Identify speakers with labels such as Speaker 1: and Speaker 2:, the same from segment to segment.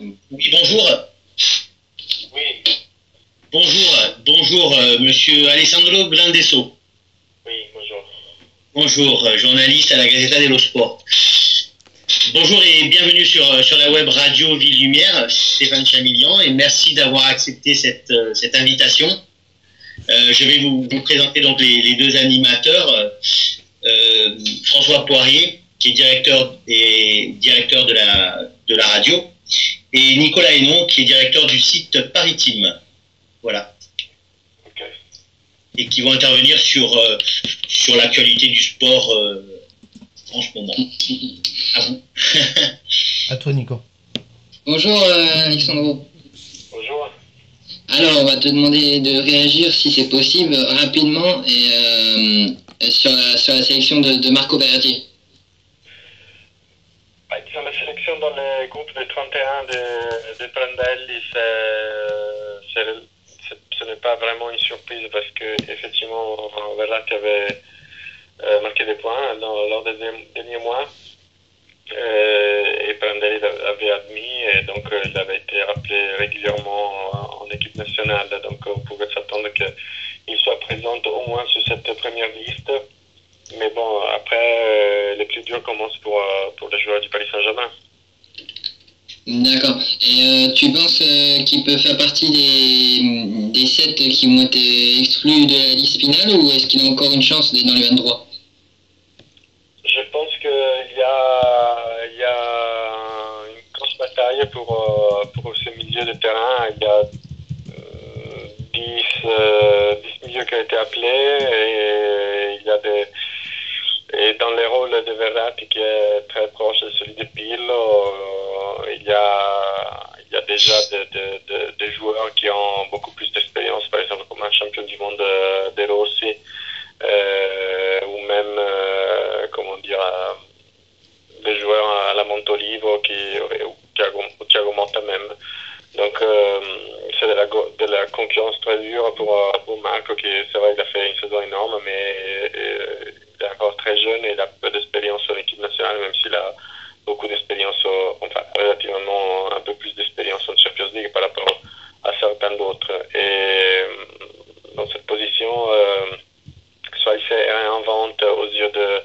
Speaker 1: Oui, bonjour.
Speaker 2: Oui,
Speaker 1: Bonjour, monsieur Alessandro Glandesso.
Speaker 2: oui, bonjour.
Speaker 1: Bonjour, journaliste à la Gazzetta dello Sport. Bonjour et bienvenue sur la web radio Ville Lumière, Stéphane Chamillian, et merci d'avoir accepté cette invitation. Je vais vous présenter donc les deux animateurs, François Poirier, qui est directeur de la radio, et Nicolas Hénon, qui est directeur du site Paris-Team. Voilà.
Speaker 2: Ok.
Speaker 1: Et qui vont intervenir sur l'actualité du sport en ce moment. À vous.
Speaker 3: À toi, Nico.
Speaker 4: Bonjour Alexandro.
Speaker 2: Bonjour.
Speaker 4: Alors, on va te demander de réagir, si c'est possible, rapidement et sur la sélection de Marco Verratti.
Speaker 2: Disons, la sélection dans le groupe de 31 de Prandelli, ce n'est pas vraiment une surprise parce que effectivement Verratti avait marqué des points lors des derniers mois et Prandelli l'avait admis et donc il avait été rappelé régulièrement en équipe nationale, donc on pouvait s'attendre qu'il soit présent au moins sur cette première liste. Mais bon, après, les plus durs commencent pour les joueurs du Paris Saint-Germain.
Speaker 4: D'accord. Et tu penses qu'il peut faire partie des 7 qui ont été exclus de la liste finale, ou est-ce qu'il a encore une chance d'être dans les 23?
Speaker 2: Je pense qu'il y a une grosse bataille pour ce milieu de terrain. Il y a 10 milieux qui ont été appelés et il y a et dans les rôles de Verratti qui est très proche de celui de Pirlo, il y a déjà des joueurs qui ont beaucoup plus d'expérience, par exemple comme un champion du monde de Rossi, ou même des joueurs à la Montolivo ou Thiago Motta même. Donc c'est de la concurrence très dure pour Marco, qui c'est vrai, il a fait une saison énorme, mais il est encore très jeune et il a peu d'expérience en équipe nationale, même s'il a beaucoup d'expérience, relativement un peu plus d'expérience en Champions League par rapport à certains d'autres. Et dans cette position, soit il se réinvente aux yeux de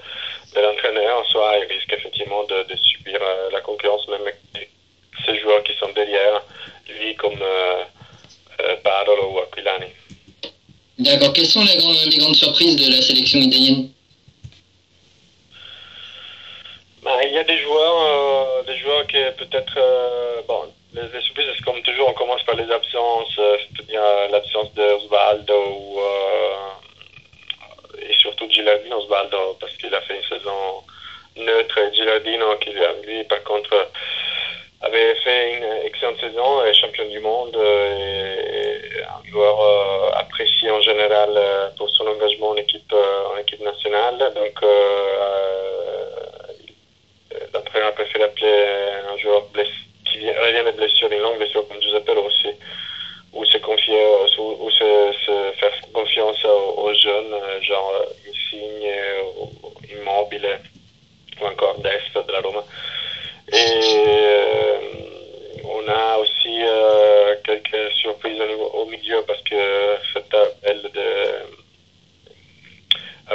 Speaker 2: l'entraîneur, soit il risque effectivement de subir la concurrence, même avec ces joueurs qui sont derrière lui, comme Barolo ou Aquilani.
Speaker 4: D'accord. Quelles sont les grandes surprises de la sélection italienne?
Speaker 2: Il y a des joueurs qui peut-être... les surprises, c'est comme toujours, on commence par les absences, c'est-à-dire l'absence de Osvaldo et surtout Gilardino. Osvaldo, parce qu'il a fait une saison neutre, et Gilardino, qui lui, par contre, avait fait une excellente saison, est champion du monde, et un joueur apprécié en général pour son engagement en équipe nationale. Donc, l'entraîneur a préféré appeler un joueur qui revient de blessure, une longue blessure comme Giuseppe Rossi, ou se faire confiance aux jeunes, genre Insigne, Immobile, ou encore Dest de la Roma. Et on a aussi quelques surprises au milieu, parce que cette appel de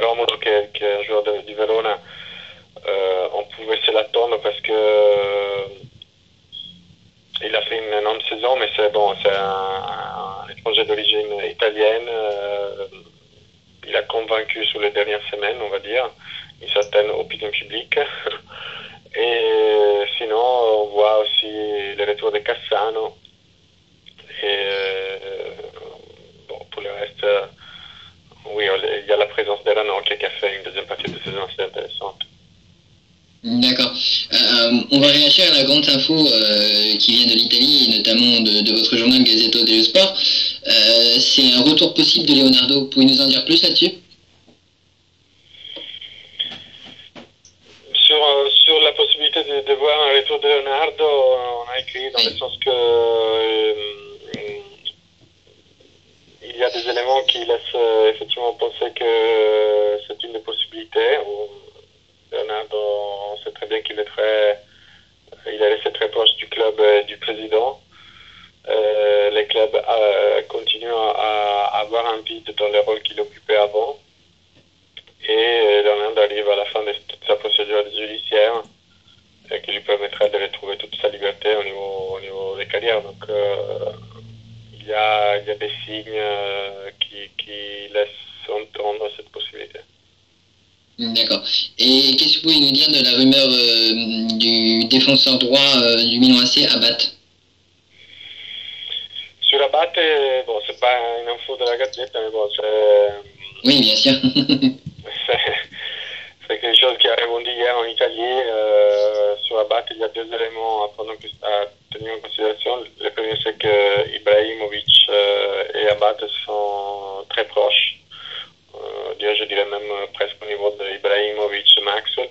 Speaker 2: Romolo, qui est un joueur du Verona, on pouvait se l'attendre parce que il a fait une énorme saison, mais c'est un étranger d'origine italienne. Il a convaincu sur les dernières semaines, on va dire, une certaine opinion publique. Et sinon, on voit aussi le retour de Cassano. Et pour le reste, oui, il y a la présence de Ranocchia qui a fait une deuxième partie de saison assez intéressante.
Speaker 4: D'accord. On va réagir à la grande info qui vient de l'Italie, et notamment de votre journal Gazzetta dello Sport. C'est un retour possible de Leonardo. Vous pouvez nous en dire plus là-dessus?
Speaker 2: Sur la possibilité de voir un retour de Leonardo, on a écrit dans le sens que il y a des éléments qui laissent effectivement penser que c'est une des possibilités. Leonardo, on sait très bien qu'il est resté très proche du club et du président, quitte dans le rôle qu'il occupait avant. Et Leonardo arrive à la fin de toute sa procédure judiciaire qui lui permettra de retrouver toute sa liberté au niveau des carrières. Donc il y a des signes qui laissent entendre cette possibilité.
Speaker 4: D'accord. Et qu'est-ce que vous pouvez nous dire de la rumeur du défenseur droit du Milan AC, Abate?
Speaker 2: Sur Abate, bon, c'est pas une info de la Gazette, mais bon, c'est...
Speaker 4: Oui, bien sûr.
Speaker 2: c'est quelque chose qui a rebondi hier en Italie. Sur Abate, il y a deux éléments à tenir en considération. Le premier, c'est que Ibrahimovic et Abate sont très proches. Je dirais même presque au niveau de Ibrahimovic et Maxwell.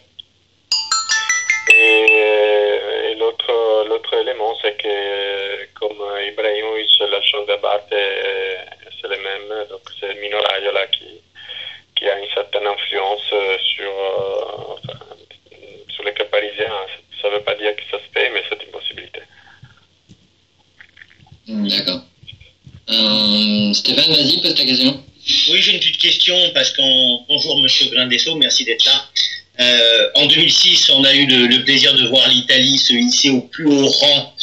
Speaker 2: Et l'autre élément, c'est que comme Ibrahimovic, l'agent d'Abate, c'est le même, donc c'est Mino Raiola qui a une certaine influence sur l'équipe parisienne. Ça ne veut pas dire que ça se fait, mais c'est une possibilité.
Speaker 4: D'accord. Stéphane, vas-y, pose ta question.
Speaker 1: Oui, j'ai une petite question parce bonjour Monsieur Grindesso, merci d'être là. En 2006, on a eu le plaisir de voir l'Italie se hisser au plus haut rang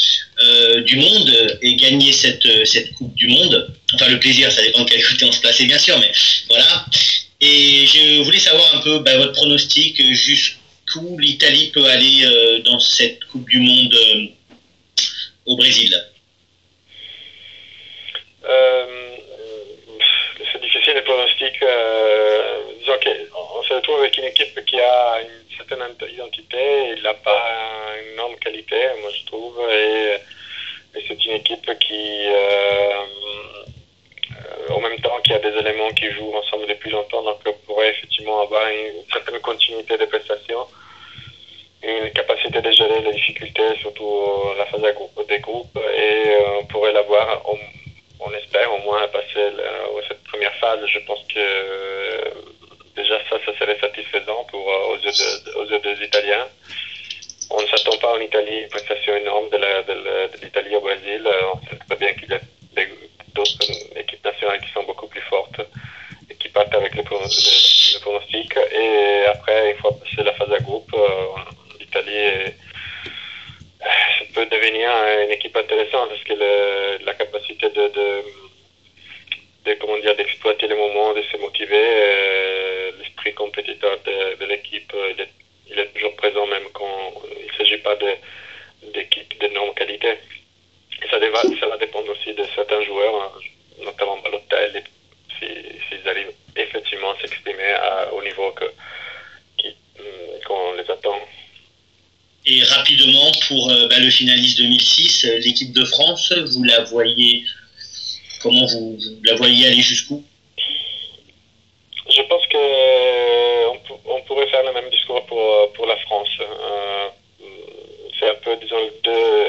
Speaker 1: du monde et gagner cette Coupe du Monde. Enfin, le plaisir, ça dépend de quel côté on se plaçait, bien sûr, mais voilà. Et je voulais savoir un peu votre pronostic, jusqu'où l'Italie peut aller dans cette Coupe du Monde au Brésil.
Speaker 2: C'est difficile les pronostics. Disons qu'on se retrouve avec une équipe qui a une certaine identité, il n'a pas une énorme qualité, moi je trouve, et c'est une équipe qui, en même temps, qui a des éléments qui jouent ensemble depuis longtemps, donc on pourrait effectivement avoir une certaine continuité de prestations, une capacité de gérer les difficultés, surtout la phase des groupes, et on pourrait l'avoir. On espère au moins passer cette première phase. Je pense que déjà ça serait satisfaisant aux yeux des Italiens. On ne s'attend pas en Italie à une prestation énorme de l'Italie au Brésil. On sait très bien qu'il y a d'autres équipes nationales qui sont beaucoup plus fortes et qui partent avec le pronostic. Et après, une fois passé la phase à groupe, l'Italie peut devenir une équipe intéressante parce que la capacité d'exploiter les moments, de se motiver, l'esprit compétiteur de l'équipe, il est toujours présent même quand il ne s'agit pas d'équipes d'énorme qualité. Et ça va dépendre aussi de certains joueurs, notamment Balotelli, s'ils arrivent effectivement à s'exprimer au niveau qu'on les attend.
Speaker 1: Et rapidement, pour le finaliste 2006, l'équipe de France, vous la voyez, comment vous la voyez aller jusqu'où?
Speaker 2: Je pense qu'on pourrait faire le même discours pour la France. C'est un peu, disons,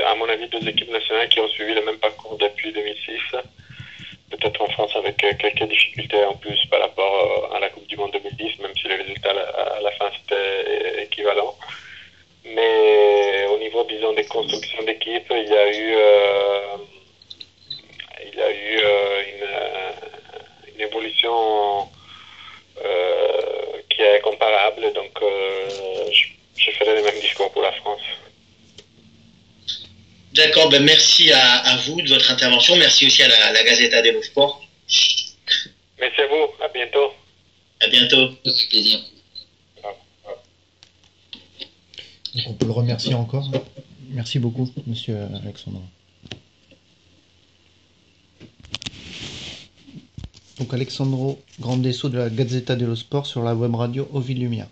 Speaker 2: à mon avis, deux équipes nationales qui ont suivi le même parcours depuis 2006. Peut-être en France avec quelques difficultés en plus par rapport à la Coupe du Monde 2010, même si les résultats à la fin c'était équivalent. Mais au niveau, disons, des constructions d'équipe, il y a eu une évolution qui est comparable. Donc, je ferai le même discours pour la France.
Speaker 1: D'accord, merci à vous de votre intervention. Merci aussi à la Gazzetta dello Sport.
Speaker 2: Merci à vous. À bientôt.
Speaker 1: À bientôt.
Speaker 4: Avec plaisir.
Speaker 3: Donc on peut le remercier encore. Merci beaucoup, monsieur Alexandre. Donc Alexandro Grandesso de la Gazzetta dello Sport sur la web radio Ovi Lumière.